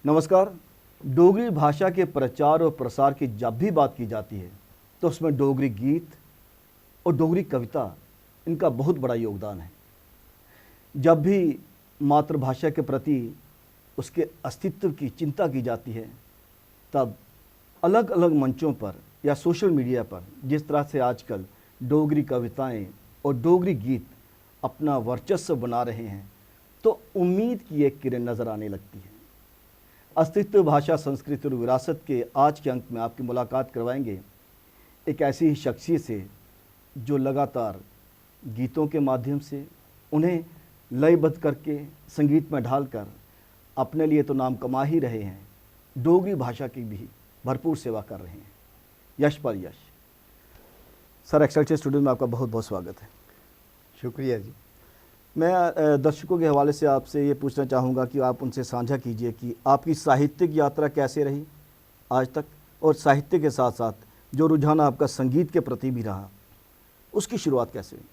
नमस्कार। डोगरी भाषा के प्रचार और प्रसार की जब भी बात की जाती है तो उसमें डोगरी गीत और डोगरी कविता इनका बहुत बड़ा योगदान है। जब भी मातृभाषा के प्रति उसके अस्तित्व की चिंता की जाती है तब अलग अलग मंचों पर या सोशल मीडिया पर जिस तरह से आजकल डोगरी कविताएं और डोगरी गीत अपना वर्चस्व बना रहे हैं तो उम्मीद की एक किरण नज़र आने लगती है। अस्तित्व, भाषा, संस्कृति और विरासत के आज के अंक में आपकी मुलाकात करवाएंगे एक ऐसी ही शख्सियत से जो लगातार गीतों के माध्यम से उन्हें लयबद्ध करके संगीत में ढालकर अपने लिए तो नाम कमा ही रहे हैं, डोगरी भाषा की भी भरपूर सेवा कर रहे हैं। यश पर यश सर, एक्सलटेड स्टूडियो में आपका बहुत बहुत स्वागत है। शुक्रिया जी। मैं दर्शकों के हवाले से आपसे ये पूछना चाहूँगा कि आप उनसे साझा कीजिए कि आपकी साहित्यिक यात्रा कैसे रही आज तक, और साहित्य के साथ साथ जो रुझान आपका संगीत के प्रति भी रहा उसकी शुरुआत कैसे हुई?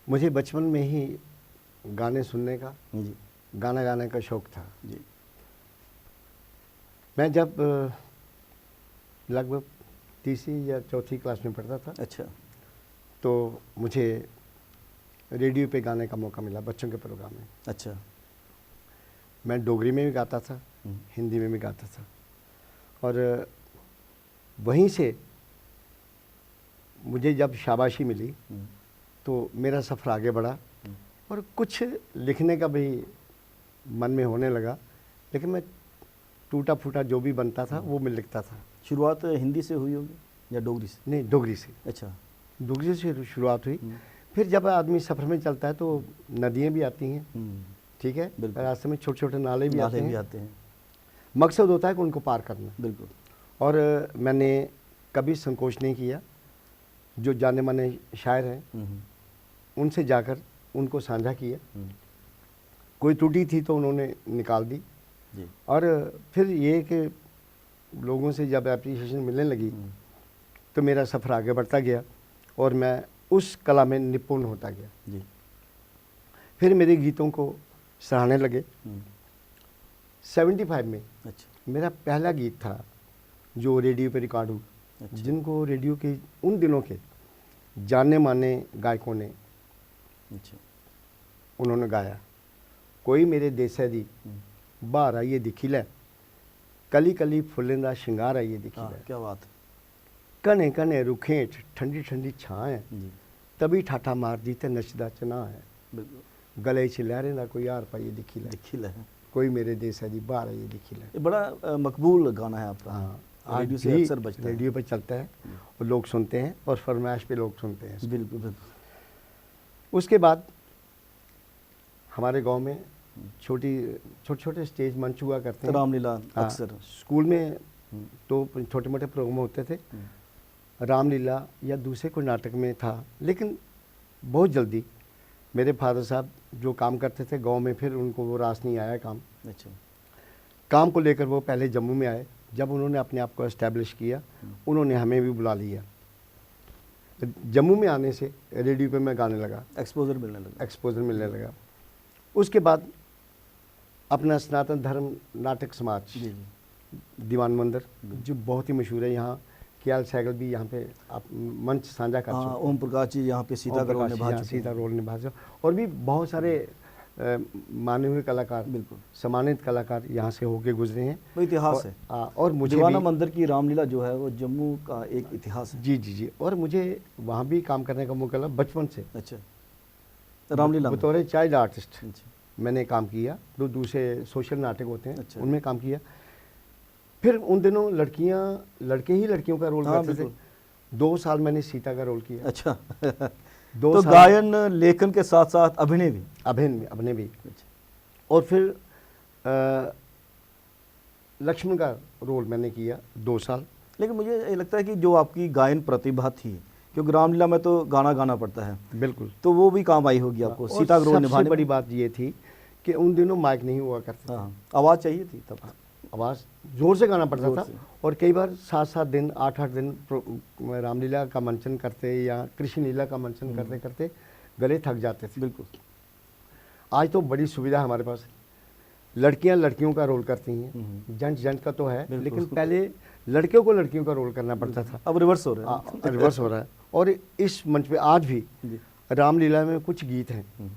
मुझे बचपन में ही गाने सुनने का जी गाना गाने का शौक़ था जी। मैं जब लगभग तीसरी या चौथी क्लास में पढ़ता था, अच्छा, तो मुझे रेडियो पे गाने का मौका मिला बच्चों के प्रोग्राम में। अच्छा। मैं डोगरी में भी गाता था, हिंदी में भी गाता था, और वहीं से मुझे जब शाबाशी मिली तो मेरा सफ़र आगे बढ़ा और कुछ लिखने का भी मन में होने लगा, लेकिन मैं टूटा फूटा जो भी बनता था वो मैं लिखता था। शुरुआत हिंदी से हुई होगी या डोगरी से? नहीं, डोगरी से। अच्छा, डोगरी से शुरुआत हुई। फिर जब आदमी सफ़र में चलता है तो नदियाँ भी आती हैं, ठीक है, रास्ते में छोटे छोटे नाले भी आते हैं। मकसद होता है कि उनको पार करना। बिल्कुल। और मैंने कभी संकोच नहीं किया। जो जाने माने शायर हैं उनसे जाकर उनको साझा किया। कोई त्रुटि थी तो उन्होंने निकाल दी जी। और फिर ये कि लोगों से जब एप्रिसिएशन मिलने लगी तो मेरा सफ़र आगे बढ़ता गया और मैं उस कला में निपुण होता गया जी। फिर मेरे गीतों को सराहने लगे। 75 में अच्छा। मेरा पहला गीत था जो रेडियो पे रिकॉर्ड हुआ। अच्छा। जिनको रेडियो के उन दिनों के जाने माने गायकों ने अच्छा उन्होंने गाया। कोई मेरे देशै दी बाहर आइए दिखी लै, कली कली फुल्लें दा शिंगार आइए दिखी लै। क्या बात है। कने कने रुखें हेठ ठंडी ठंडी छां है, तभी ठाठा मारदी ते नचदा चना है। गले च लहरें दा कोई हार पाइए दिखी लै, कोई मेरे देशै दी बाहर आइए दिखी लै। ये बड़ा मकबूल गाना है आपका। हाँ, रेडियो से अक्सर बजता है। रेडियो पे चलता है और लोग सुनते हैं और फरमाइश पे लोग सुनते हैं। बिल्कुल बिल्कुल। उसके बाद हमारे गांव में छोटे छोटे स्टेज मंच हुआ करते हैं। रामलीला अक्सर स्कूल में तो छोटे मोटे प्रोग्राम होते थे। रामलीला या दूसरे कोई नाटक में था, लेकिन बहुत जल्दी मेरे फादर साहब जो काम करते थे गांव में, फिर उनको वो रास नहीं आया काम। अच्छा। काम को लेकर वो पहले जम्मू में आए। जब उन्होंने अपने आप को एस्टैब्लिश किया उन्होंने हमें भी बुला लिया। जम्मू में आने से रेडियो पे मैं गाने लगा, एक्सपोजर मिलने लगा। उसके बाद अपना सनातन धर्म नाटक समाज दीवान मंदिर जो बहुत ही मशहूर है यहाँ, केएल सहगल भी यहाँ पे आप मंच साझा कर चुके हैं। ओम प्रकाश जी यहाँ पे सीता का रोल निभा चुके, और भी बहुत सारे माने हुए कलाकार, बिल्कुल सम्मानित कलाकार यहाँ से होके गुजरे हैं। वो इतिहास है। और मुझे दीवाना मंदिर की रामलीला जो है वो जम्मू का एक इतिहास है। जी जी जी। और मुझे वहाँ भी काम करने का मौका मिला बचपन से। अच्छा। रामलीला बतौर चाइल्ड आर्टिस्ट मैंने काम किया। जो दूसरे सोशल नाटक होते हैं उनमें काम किया। फिर उन दिनों लड़के ही लड़कियों का रोल करते थे। 2 साल मैंने सीता का रोल किया। अच्छा। तो गायन लेखन के साथ साथ अभिनय भी। और फिर लक्ष्मण का रोल मैंने किया 2 साल। लेकिन मुझे ये लगता है कि जो आपकी गायन प्रतिभा थी, क्योंकि रामलीला में तो गाना गाना पड़ता है, बिल्कुल, तो वो भी काम आई होगी आपको सीता का रोल निभाने। बड़ी बात ये थी कि उन दिनों माइक नहीं हुआ करता। हाँ, आवाज़ चाहिए थी तब। आवाज़ ज़ोर से गाना पड़ता था। और कई बार 7-7 दिन 8-8 दिन रामलीला का मंचन करते या कृष्ण लीला का मंचन करते करते गले थक जाते थे। बिल्कुल। आज तो बड़ी सुविधा हमारे पास। लड़कियां लड़कियों का रोल करती हैं, जेंट्स का तो है, लेकिन पहले लड़कियों को लड़कियों का रोल करना पड़ता था, अब रिवर्स हो रहा है। रिवर्स हो रहा है। और इस मंच पे आज भी रामलीला में कुछ गीत हैं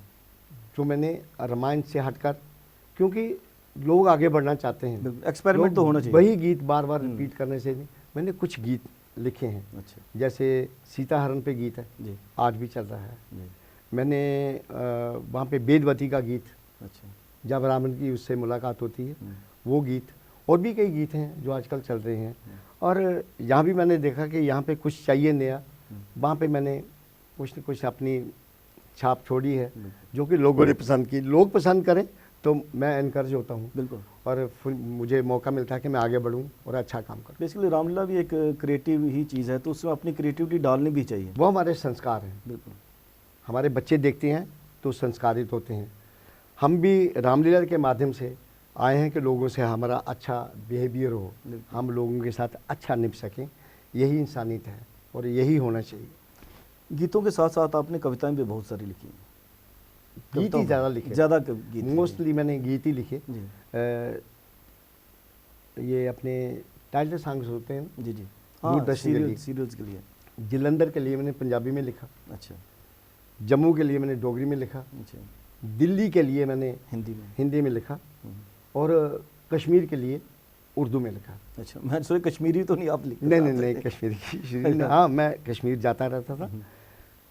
जो मैंने रामायण से हटकर, क्योंकि लोग आगे बढ़ना चाहते हैं, एक्सपेरिमेंट तो होना चाहिए, वही गीत बार बार रिपीट करने से नहीं, मैंने कुछ गीत लिखे हैं। अच्छा, जैसे सीता हरण पे गीत है जी, आज भी चल रहा है। जी, मैंने वहाँ पे वेदवती का गीत, अच्छा, जब रावण की उससे मुलाकात होती है, वो गीत, और भी कई गीत हैं जो आजकल चल रहे हैं। और यहाँ भी मैंने देखा कि यहाँ पे कुछ चाहिए नया, वहाँ पे मैंने कुछ न कुछ अपनी छाप छोड़ी है जो कि लोगों ने पसंद की। लोग पसंद करें तो मैं एनकरेज होता हूँ, बिल्कुल, और फिर मुझे मौका मिलता है कि मैं आगे बढ़ूँ और अच्छा काम करूँ। बेसिकली रामलीला भी एक क्रिएटिव ही चीज़ है, तो उसमें अपनी क्रिएटिविटी डालनी भी चाहिए। वो हमारे संस्कार हैं, बिल्कुल, हमारे बच्चे देखते हैं तो संस्कारित होते हैं। हम भी रामलीला के माध्यम से आए हैं कि लोगों से हमारा अच्छा बिहेवियर हो, हम लोगों के साथ अच्छा निभ सकें, यही इंसानियत है और यही होना चाहिए। गीतों के साथ साथ आपने कविताएं भी बहुत सारी लिखी हैं। गीत ही ज़्यादा लिखे, ज़्यादा गीत मोस्टली मैंने गीत ही लिखे। जी, ये अपने टाइटल सॉन्ग्स होते हैं, जी, जी, दूरदर्शन के लिए, सीरियल्स के लिए। जलंधर के लिए मैंने पंजाबी में लिखा, अच्छा, जम्मू के लिए मैंने डोगरी में लिखा, अच्छा, दिल्ली के लिए मैंने हिंदी में लिखा, और कश्मीर के लिए उर्दू में लिखा। अच्छा, मैं सोचा कश्मीरी तो नहीं आप लिखते? नहीं, कश्मीरी हाँ, मैं कश्मीर जाता रहता था,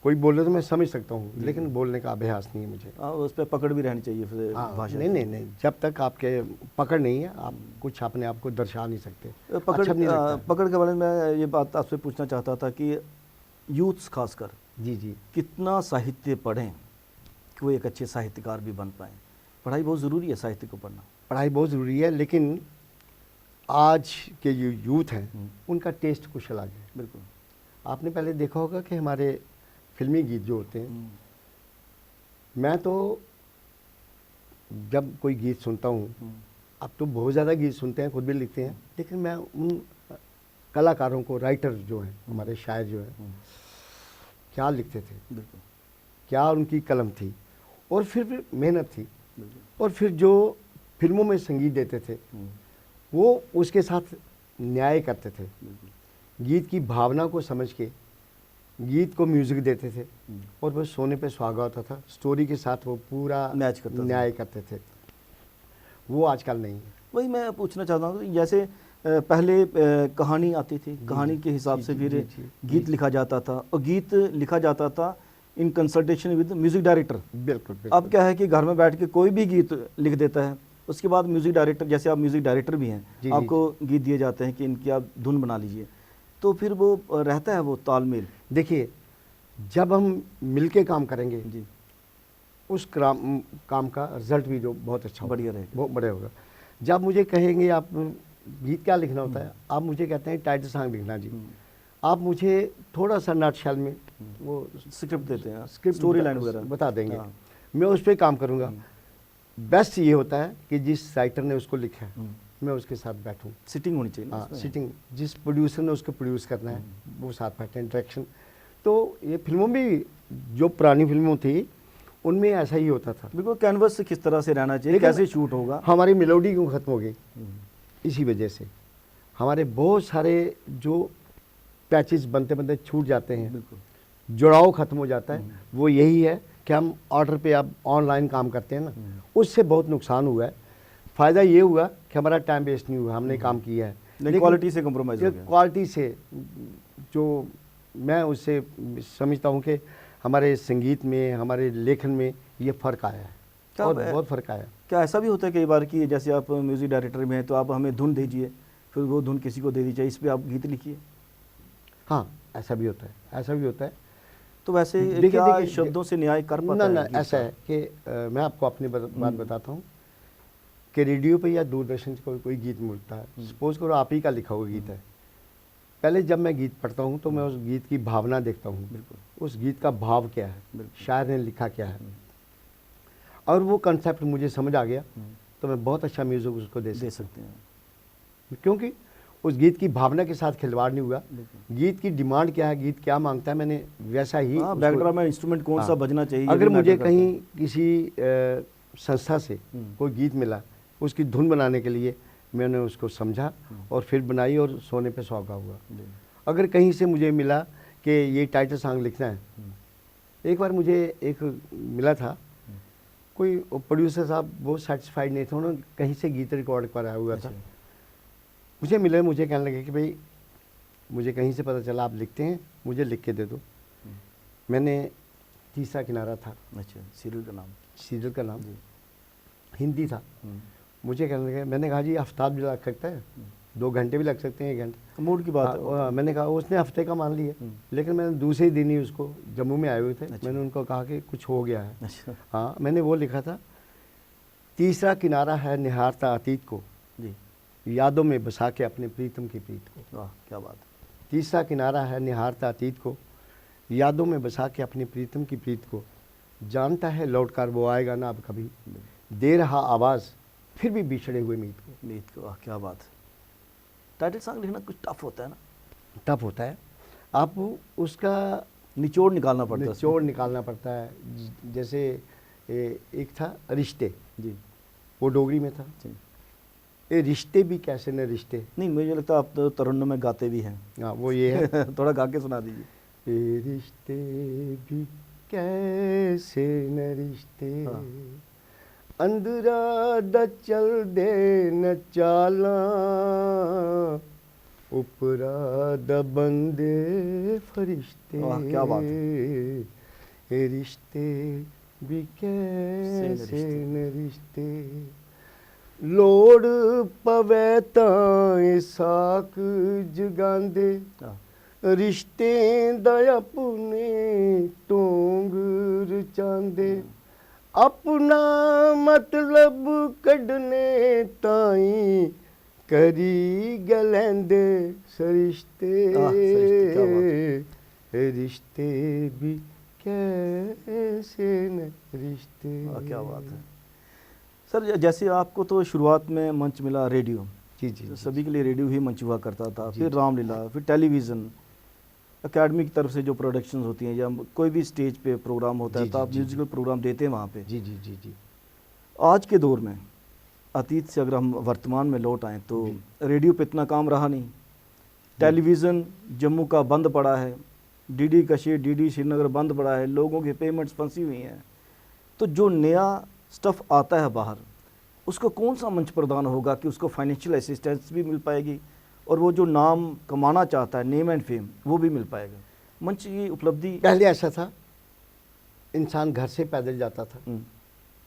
कोई बोले तो मैं समझ सकता हूँ, लेकिन बोलने का अभ्यास नहीं है मुझे। उस पर पकड़ भी रहनी चाहिए फिर भाषा। नहीं, जब तक आपके पकड़ नहीं है, आप कुछ अपने आप को दर्शा नहीं सकते। पकड़ के बारे में ये बात आपसे पूछना चाहता था कि यूथ्स खासकर जी कितना साहित्य पढ़ें कि वो एक अच्छे साहित्यकार भी बन पाएँ? पढ़ाई बहुत ज़रूरी है, साहित्य को पढ़ना, पढ़ाई बहुत ज़रूरी है, लेकिन आज के जो यूथ हैं उनका टेस्ट कुछ अलग है। बिल्कुल, आपने पहले देखा होगा कि हमारे फिल्मी गीत जो होते हैं, मैं तो जब कोई गीत सुनता हूँ, अब तो बहुत ज़्यादा गीत सुनते हैं, खुद भी लिखते हैं, लेकिन मैं उन कलाकारों को, राइटर जो हैं, हमारे शायर जो हैं, क्या लिखते थे, बिल्कुल, क्या उनकी कलम थी, और फिर मेहनत थी, और फिर जो फिल्मों में संगीत देते थे वो उसके साथ न्याय करते थे, गीत की भावना को समझ के गीत को म्यूज़िक देते थे, और बस सोने पे सुहागा होता था, स्टोरी के साथ वो पूरा न्याय करते थे। वो आजकल नहीं है। वही मैं पूछना चाहता हूँ, जैसे पहले कहानी आती थी, कहानी के हिसाब से फिर गीत लिखा जाता था, और गीत लिखा जाता था in consultation with music director. बिल्कुल। अब क्या है कि घर में बैठ के कोई भी गीत लिख देता है, उसके बाद म्यूज़िक डायरेक्टर, जैसे आप म्यूज़िक डायरेक्टर भी हैं, आपको गीत दिए जाते हैं कि इनकी आप धुन बना लीजिए, तो फिर वो रहता है वो तालमेल। देखिए, जब हम मिलके काम करेंगे जी, उस काम का रिजल्ट भी जो बहुत अच्छा बढ़िया रहेगा, बहुत बढ़िया होगा। जब मुझे कहेंगे आप गीत क्या लिखना होता है, आप मुझे कहते हैं टाइटल सॉन्ग लिखना जी, आप मुझे थोड़ा सा नटशेल में वो स्क्रिप्ट देते हैं, स्क्रिप्ट स्टोरी लाइन वगैरह बता देंगे, मैं उस पर काम करूँगा। बेस्ट ये होता है कि जिस राइटर ने उसको लिखा है मैं उसके साथ बैठूं, सिटिंग होनी चाहिए। हाँ, सिटिंग, जिस प्रोड्यूसर ने उसको प्रोड्यूस करना है वो साथ बैठे, डायरेक्शन। तो ये फिल्मों में, जो पुरानी फिल्मों थी उनमें ऐसा ही होता था। बिल्कुल, कैनवस किस तरह से रहना चाहिए, कैसे शूट होगा। हमारी मेलोडी क्यों खत्म हो गई? इसी वजह से हमारे बहुत सारे जो पैचेस बनते बनते छूट जाते हैं, जुड़ाव खत्म हो जाता है। वो यही है कि हम ऑर्डर पे अब ऑनलाइन काम करते हैं ना, उससे बहुत नुकसान हुआ है। फ़ायदा ये हुआ कि हमारा टाइम वेस्ट नहीं हुआ, हमने काम किया है, लेकिन क्वालिटी से कॉम्प्रोमाइज़ हो गया। क्वालिटी से जो मैं उससे समझता हूँ कि हमारे संगीत में, हमारे लेखन में ये फ़र्क आया है, और बहुत फ़र्क आया है। क्या ऐसा भी होता है कई बार कि जैसे आप म्यूज़िक डायरेक्टर में हैं तो आप हमें धुन दीजिए, फिर वो धुन किसी को दे दीजिए, इस पर आप गीत लिखिए? हाँ, ऐसा भी होता है, ऐसा भी होता है। तो वैसे क्या शब्दों से न्याय कर पाता है? ना, ऐसा है कि मैं आपको अपनी बात बताता हूँ कि रेडियो पे या दूरदर्शन से कोई गीत मिलता है, सपोज करो आप ही का लिखा हुआ गीत है, पहले जब मैं गीत पढ़ता हूँ तो मैं उस गीत की भावना देखता हूँ, उस गीत का भाव क्या है, शायर ने लिखा क्या है, और वो कंसेप्ट मुझे समझ आ गया तो मैं बहुत अच्छा म्यूज़िक उसको दे सकते हैं, क्योंकि उस गीत की भावना के साथ खिलवाड़ नहीं हुआ। गीत की डिमांड क्या है, गीत क्या मांगता है, मैंने वैसा ही बैकग्राउंड में इंस्ट्रूमेंट कौन सा बजना चाहिए। अगर मुझे कहीं किसी संस्था से कोई गीत मिला, उसकी धुन बनाने के लिए मैंने उसको समझा और फिर बनाई और सोने पे सुहागा हुआ। अगर कहीं से मुझे मिला कि ये टाइटल सॉन्ग लिखना है, एक बार मुझे एक मिला था, कोई प्रोड्यूसर साहब बहुत सेटिस्फाइड नहीं थे, उन्होंने कहीं से गीत रिकॉर्ड कराया हुआ था, मुझे मिले, मुझे कहने लगे कि भाई मुझे कहीं से पता चला आप लिखते हैं, मुझे लिख के दे दो। मैंने तीसरा किनारा था, अच्छा, सीरियल का नाम हिंदी था। मुझे कहने लगे, मैंने कहा जी आफ्ताब भी लग सकता है, 2 घंटे भी लग सकते हैं, 1 घंटे, मूड की बात है। मैंने कहा, उसने हफ्ते का मान लिया, लेकिन मैंने दूसरे दिन ही उसको, जम्मू में आए हुए थे, मैंने उनको कहा कि कुछ हो गया है। हाँ, मैंने वो लिखा था, तीसरा किनारा है निहारता अतीत को, यादों में बसा के अपने प्रीतम की प्रीत को। वाह क्या बात। तीसरा किनारा है निहारता अतीत को, यादों में बसा के अपनी प्रीतम की प्रीत को, जानता है लौट कर वो आएगा ना अब कभी, दे रहा आवाज़ फिर भी बिछड़े हुए मीत को। वाह क्या बात है। टाइटल सॉन्ग लिखना कुछ टफ होता है ना? टफ होता है, आप उसका निचोड़ निकालना पड़ता है। जैसे एक था रिश्ते जी, वो डोगरी में था, ये रिश्ते भी कैसे न रिश्ते। नहीं, मुझे लगता है आप तो तरुण में गाते भी हैं। हाँ, वो ये है थोड़ा गा के सुना दीजिए। ये रिश्ते भी कैसे न रिश्ते, अंदरा द चल दे न चाला, उपरा द बंदे फरिश्ते। क्या बात है। ये रिश्ते भी कैसे न रिश्ते, लोड़ पवै तां साक जगांदे, रिश्ते दा अपने ढोंग रचांदे, अपना मतलब कड्ढने ताईं करी गलैंदे सरिश्ते। रिश्ते भी कैसे न रिश्ते। क्या बात है सर। जैसे आपको तो शुरुआत में मंच मिला रेडियो, जी, सभी के लिए रेडियो ही मंच हुआ करता था, फिर रामलीला, फिर टेलीविज़न, एकेडमी की तरफ से जो प्रोडक्शंस होती हैं या कोई भी स्टेज पे प्रोग्राम होता है तो आप म्यूजिकल प्रोग्राम देते हैं वहाँ पे। जी। आज के दौर में, अतीत से अगर हम वर्तमान में लौट आएँ तो रेडियो पे इतना काम रहा नहीं, टेलीविज़न जम्मू का बंद पड़ा है, डीडी कश्मीर, डीडी श्रीनगर बंद पड़ा है, लोगों की पेमेंट्स फंसी हुई हैं, तो जो नया स्टफ़ आता है बाहर, उसको कौन सा मंच प्रदान होगा कि उसको फाइनेंशियल असिस्टेंस भी मिल पाएगी और वो जो नाम कमाना चाहता है, नेम एंड फेम, वो भी मिल पाएगा। मंच की उपलब्धि। पहले ऐसा था, इंसान घर से पैदल जाता था,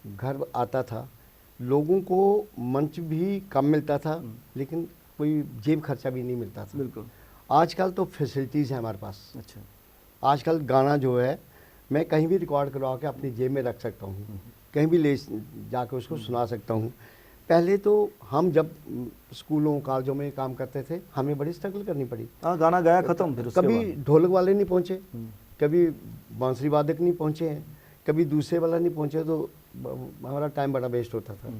घर आता था, लोगों को मंच भी कम मिलता था, लेकिन कोई जेब खर्चा भी नहीं मिलता था। बिल्कुल। आजकल तो फैसिलिटीज़ है हमारे पास। अच्छा। आजकल गाना जो है मैं कहीं भी रिकॉर्ड करवा के अपनी जेब में रख सकता हूँ, कहीं भी ले जाके उसको सुना सकता हूँ। पहले तो हम जब स्कूलों कॉलेजों में काम करते थे, हमें बड़ी स्ट्रगल करनी पड़ी। हाँ, गाना गाया ख़त्म, फिर कभी ढोलक वाले नहीं पहुँचे, कभी बांसुरी वादक नहीं पहुँचे हैं, कभी दूसरे वाला नहीं पहुँचे, तो हमारा टाइम बड़ा वेस्ट होता था।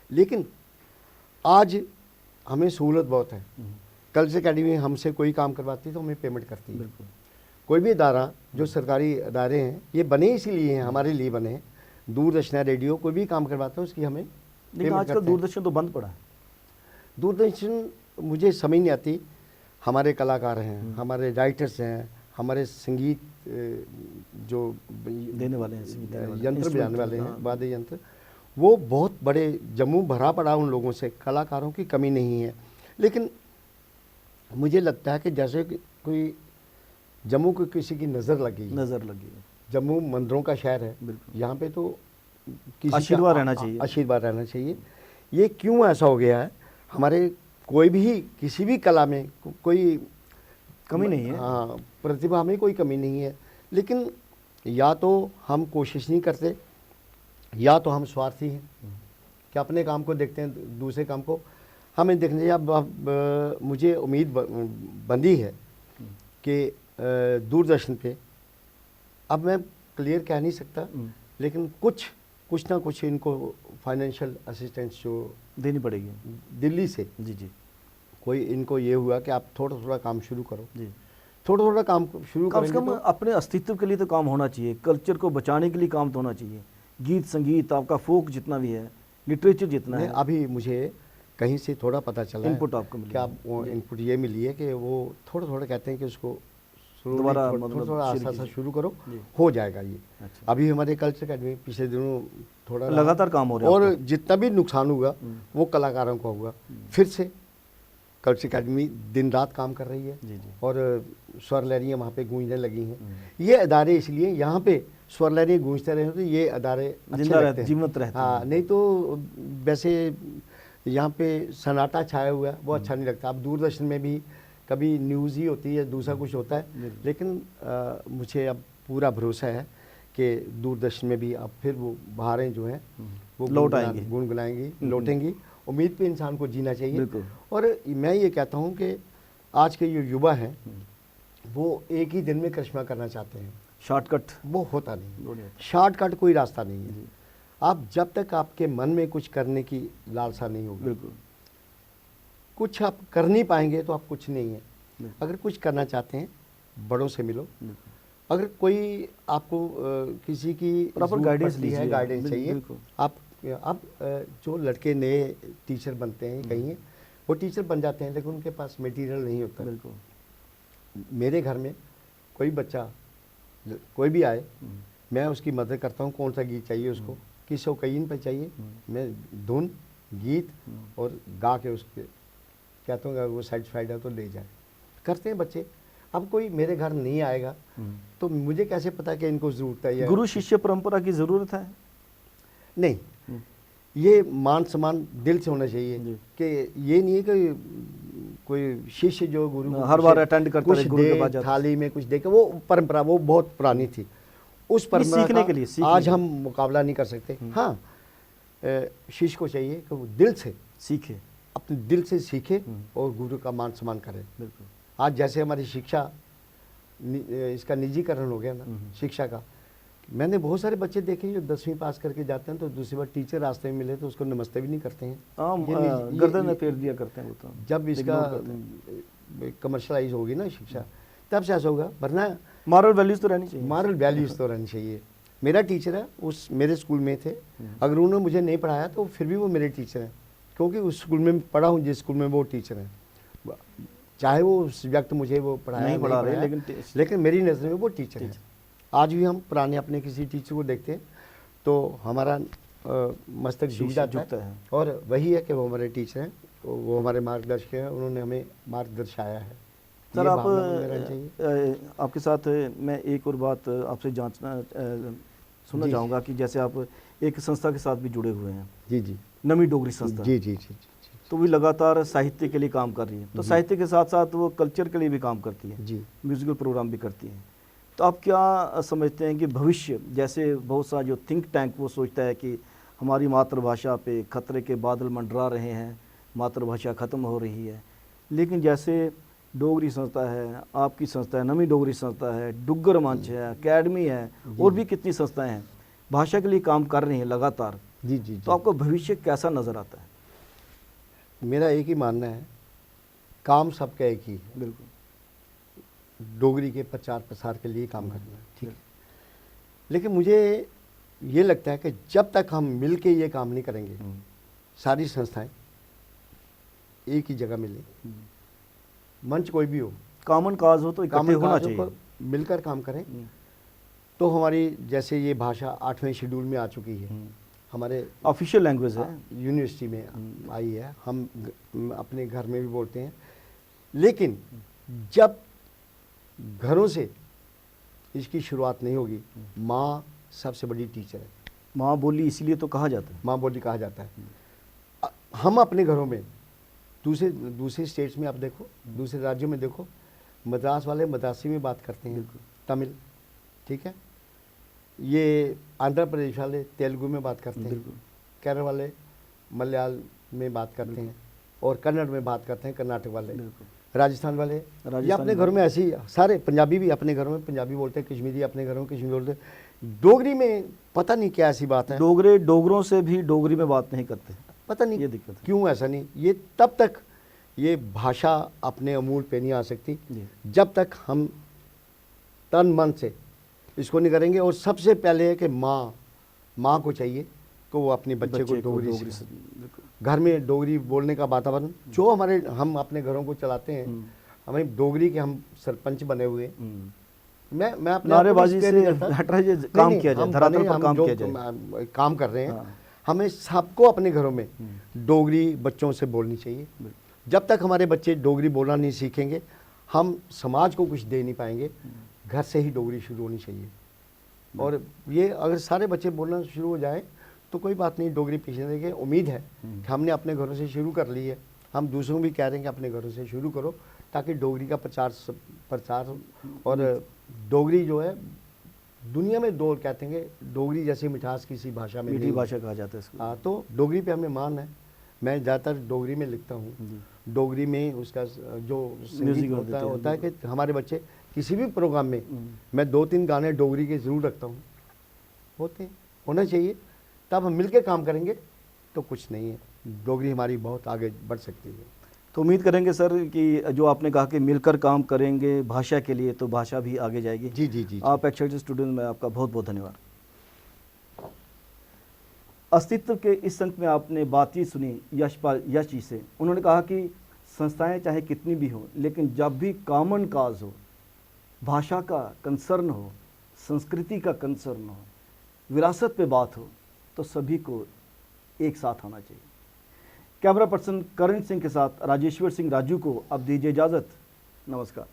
लेकिन आज हमें सहूलत बहुत है। कल्स एकेडमी हमसे कोई काम करवाती है तो हमें पेमेंट करती है। बिल्कुल। कोई भी इदारा, जो सरकारी इदारे हैं, ये बने इसीलिए हैं, हमारे लिए बने हैं। दूरदर्शन, रेडियो, कोई भी काम करवाता है उसकी हमें लेकिन आजकल दूरदर्शन तो बंद पड़ा है। दूरदर्शन मुझे समझ नहीं आती। हमारे कलाकार हैं, हमारे राइटर्स हैं, हमारे संगीत जो देने वाले हैं, यंत्र बजाने वाले हैं, वाद्य यंत्र, वो बहुत बड़े, जम्मू भरा पड़ा उन लोगों से, कलाकारों की कमी नहीं है। लेकिन मुझे लगता है कि जैसे कोई जम्मू को किसी की नज़र लगी। जम्मू मंदिरों का शहर है, यहाँ पे तो किसी आशीर्वाद रहना चाहिए। आशीर्वाद रहना चाहिए। ये क्यों ऐसा हो गया है? हमारे कोई भी किसी भी कला में कोई कमी नहीं है। हाँ, प्रतिभा में कोई कमी नहीं है, लेकिन या तो हम कोशिश नहीं करते, या तो हम स्वार्थी हैं कि अपने काम को देखते हैं, दूसरे काम को हमें देखने चाहिए। अब मुझे उम्मीद बंधी है कि दूरदर्शन पे, अब मैं क्लियर कह नहीं सकता, लेकिन कुछ ना कुछ इनको फाइनेंशियल असिस्टेंस जो देनी पड़ेगी दिल्ली से। जी। कोई इनको ये हुआ कि आप थोड़ा काम शुरू करो जी, थोड़ा काम शुरू कम से कम अपने अस्तित्व के लिए तो काम होना चाहिए, कल्चर को बचाने के लिए काम तो होना चाहिए। गीत संगीत आपका फोक जितना भी है, लिटरेचर जितना नहीं, है, अभी मुझे कहीं से थोड़ा पता चला इनपुट है आपको मिला कि है। आप वो इनपुट ये मिली है कि वो थोड़ा थोड़ा कहते हैं कि उसको दोबारा थोड़ा मतलब थोड़ा शुरू आस्ता कीजिए। शुरू करो, जी। हो जाएगा ये। अच्छा। अभी हमारे कल्चर अकेडमी पिछले दिनों थोड़ा रहा, लगातार काम हो रहा है और आपका। जितना भी नुकसान हुआ वो कलाकारों को होगा। फिर से कल्चर अकेडमी दिन रात काम कर रही है, जी जी। और स्वर लहरियाँ वहाँ पे गूंजने लगी हैं। ये अदारे इसलिए यहाँ पे स्वर लहरियाँ गूंजते रहे तो ये अदारे अच्छे जिंदा लगते रहते, हैं। जीवंत रहते हाँ, हैं। नहीं तो वैसे यहाँ पे सन्नाटा छाया हुआ है, वो अच्छा नहीं लगता। अब दूरदर्शन में भी कभी न्यूज़ ही होती है, दूसरा कुछ होता है, लेकिन मुझे अब पूरा भरोसा है कि दूरदर्शन में भी अब फिर वो बहारें जो हैं वो लौट आएंगी। गुनगुनाएंगी, लौटेंगी। उम्मीद पे इंसान को जीना चाहिए। बिल्कुल। और मैं ये कहता हूँ कि आज के जो युवा हैं वो एक ही दिन में करिश्मा करना चाहते हैं, शॉर्टकट वो होता नहीं। वो नहीं होता। शॉर्टकट कोई रास्ता नहीं है। आप जब तक आपके मन में कुछ करने की लालसा नहीं होगी, बिल्कुल। कुछ आप कर नहीं पाएंगे तो आप कुछ नहीं है। बिल्कुल। अगर कुछ करना चाहते हैं बड़ों से मिलो। बिल्कुल। अगर कोई आपको किसी की प्रॉपर जरूरत गाइडेंस पड़ती है, लीजिए। गाइडेंस चाहिए, बिल्कुल। आप अब जो लड़के नए टीचर बनते हैं कहीं, वो टीचर बन जाते हैं लेकिन उनके पास मटेरियल नहीं होता। बिल्कुल। मेरे घर में कोई बच्चा कोई भी आए, मैं उसकी मदद करता हूँ। कौन सा गीत चाहिए उसको, किस ओकेजन पर चाहिए, मैं धुन गीत और गा के उसके कहता हूँ अगर वो सेटिस्फाइड है तो ले जाए। करते हैं बच्चे। अब कोई मेरे घर नहीं आएगा तो मुझे कैसे पता कि इनको ज़रूरत है या गुरु शिष्य परंपरा की ज़रूरत है? नहीं। ये मान सम्मान दिल से होना चाहिए जी। कि ये नहीं है कि कोई शिष्य जो गुरु को हर कुछ बार अटेंड करता कुछ रहे, गुरु के दे, पास जाता। थाली में कुछ दे के, वो परंपरा वो बहुत पुरानी थी। उस परंपरा सीखने का के लिए, सीखने आज के हम मुकाबला नहीं कर सकते। हाँ, शिष्य को चाहिए कि वो दिल से सीखे, अपने दिल से सीखे और गुरु का मान सम्मान करे। बिल्कुल। आज जैसे हमारी शिक्षा इसका निजीकरण हो गया ना शिक्षा का, मैंने बहुत सारे बच्चे देखे जो 10वीं पास करके जाते हैं तो दूसरी बार टीचर रास्ते में मिले तो उसको नमस्ते भी नहीं करते हैं। गर्दन में फेर दिया करते हैं वो तो। जब इसका कमर्शलाइज होगी ना शिक्षा, तब से ऐसा होगा। वरना मॉरल वैल्यूज तो रहनी चाहिए। मॉरल वैल्यूज तो रहनी चाहिए। मेरा टीचर है, उस मेरे स्कूल में थे, अगर उन्होंने मुझे नहीं पढ़ाया तो फिर भी वो मेरे टीचर हैं, क्योंकि उस स्कूल में पढ़ा हूँ जिस स्कूल में वो टीचर हैं। चाहे वो सब्जेक्ट मुझे वो पढ़ाया नहीं पढ़ा रहे, पढ़ाया, लेकिन मेरी नज़र में वो टीचर हैं। आज भी हम पुराने अपने किसी टीचर को देखते हैं तो हमारा मस्तक झुक जाता है। और वही है कि वो हमारे टीचर हैं, वो हमारे मार्गदर्शक हैं, उन्होंने हमें मार्गदर्शाया है। सर, आप आपके साथ मैं एक और बात आपसे जांचना सुनना चाहूँगा कि जैसे आप एक संस्था के साथ भी जुड़े हुए हैं। जी जी। नमी डोगरी संस्था। जी जी जी। तो भी लगातार साहित्य के लिए काम कर रही है, तो साहित्य के साथ साथ वो कल्चर के लिए भी काम करती है जी, म्यूजिकल प्रोग्राम भी करती है। तो आप क्या समझते हैं कि भविष्य, जैसे बहुत सा जो थिंक टैंक वो सोचता है कि हमारी मातृभाषा पे खतरे के बादल मंडरा रहे हैं, मातृभाषा ख़त्म हो रही है, लेकिन जैसे डोगरी संस्था है, आपकी संस्था है, नमी डोगरी संस्था है, डुग्गर मंच है, अकेडमी है, और भी कितनी संस्थाएं हैं भाषा के लिए काम कर रही हैं लगातार। जी जी। तो आपको भविष्य कैसा नज़र आता है? मेरा एक ही मानना है, काम सबका एक ही है। बिल्कुल। डोगरी के प्रचार प्रसार के लिए काम करना है, ठीक है। लेकिन मुझे ये लगता है कि जब तक हम मिल के ये काम नहीं करेंगे, सारी संस्थाएं एक ही जगह मिले, मंच कोई भी हो, कॉमन काज हो तो इकट्ठे होना चाहिए, मिलकर काम करें, तो हमारी जैसे ये भाषा 8वें शेड्यूल में आ चुकी है, हमारे ऑफिशियल लैंग्वेज है, यूनिवर्सिटी में आई है, हम अपने घर में भी बोलते हैं। लेकिन जब घरों से इसकी शुरुआत नहीं होगी, माँ सबसे बड़ी टीचर है। माँ बोली इसलिए तो कहा जाता है, माँ बोली कहा जाता है। हम अपने घरों में दूसरे स्टेट्स में आप देखो, दूसरे राज्यों में देखो, मद्रास वाले मद्रासी में बात करते हैं, तमिल, ठीक है। ये आंध्र प्रदेश वाले तेलुगु में बात करते हैं, केरल वाले मलयाल में बात करते हैं, और कन्नड़ में बात करते हैं कर्नाटक वाले, राजस्थान वाले, ये अपने घरों में ऐसे ही सारे, पंजाबी भी अपने घरों में पंजाबी बोलते हैं, कश्मीरी अपने घरों में कश्मीरी बोलते हैं। डोगरी में पता नहीं क्या ऐसी बात है, डोगरों से भी डोगरी में बात नहीं करते, पता नहीं ये दिक्कत है। क्यों ऐसा नहीं। ये तब तक ये भाषा अपने अमूल पे नहीं आ सकती जब तक हम तन मन से इसको नहीं करेंगे। और सबसे पहले है कि माँ को चाहिए कि को अपने बच्चे को डोगरी बिल्कुल। घर में डोगरी बोलने का वातावरण जो हम अपने घरों को चलाते हैं, हमें डोगरी के हम सरपंच बने हुए। मैं अपने आप को नारेबाजी स्पेयर से नहीं करता। हट रहे, नहीं, काम नहीं, किया जाए, हम धरातल बने, पर हम काम जो किया जाए। काम कर रहे हैं, हाँ। हमें सबको अपने घरों में डोगरी बच्चों से बोलनी चाहिए। जब तक हमारे बच्चे डोगरी बोलना नहीं सीखेंगे, हम समाज को कुछ दे नहीं पाएंगे। घर से ही डोगरी शुरू होनी चाहिए। और ये अगर सारे बच्चे बोलना शुरू हो जाए तो कोई बात नहीं, डोगरी पीछे नहीं रहेगी। उम्मीद है कि हमने अपने घरों से शुरू कर ली है, हम दूसरों को भी कह रहे हैं कि अपने घरों से शुरू करो, ताकि डोगरी का प्रचार हो। और डोगरी जो है दुनिया में दो कहते हैं कि डोगरी जैसी मिठास किसी भाषा में मीठी नहीं है। भाषा कहा जाता है इसको। हाँ, तो डोगरी पे हमें मान है। मैं ज़्यादातर डोगरी में लिखता हूँ। डोगरी में उसका जो संगीत होता है कि हमारे बच्चे किसी भी प्रोग्राम में मैं 2-3 गाने डोगरी के ज़रूर रखता हूँ। होना चाहिए, तब हम मिलकर काम करेंगे तो कुछ नहीं है, डोगरी हमारी बहुत आगे बढ़ सकती है। तो उम्मीद करेंगे सर कि जो आपने कहा कि मिलकर काम करेंगे भाषा के लिए, तो भाषा भी आगे जाएगी। जी जी जी, आप एक्साइटेड स्टूडेंट में आपका बहुत बहुत धन्यवाद। अस्तित्व के इस अंक में आपने बातचीत सुनी यश जी से। उन्होंने कहा कि संस्थाएं चाहे कितनी भी हो, लेकिन जब भी कॉमन काज हो, भाषा का कंसर्न हो, संस्कृति का कंसर्न हो, विरासत पे बात हो, तो सभी को एक साथ आना चाहिए। कैमरा पर्सन करण सिंह के साथ राजेश्वर सिंह राजू को अब दीजिए इजाज़त। नमस्कार।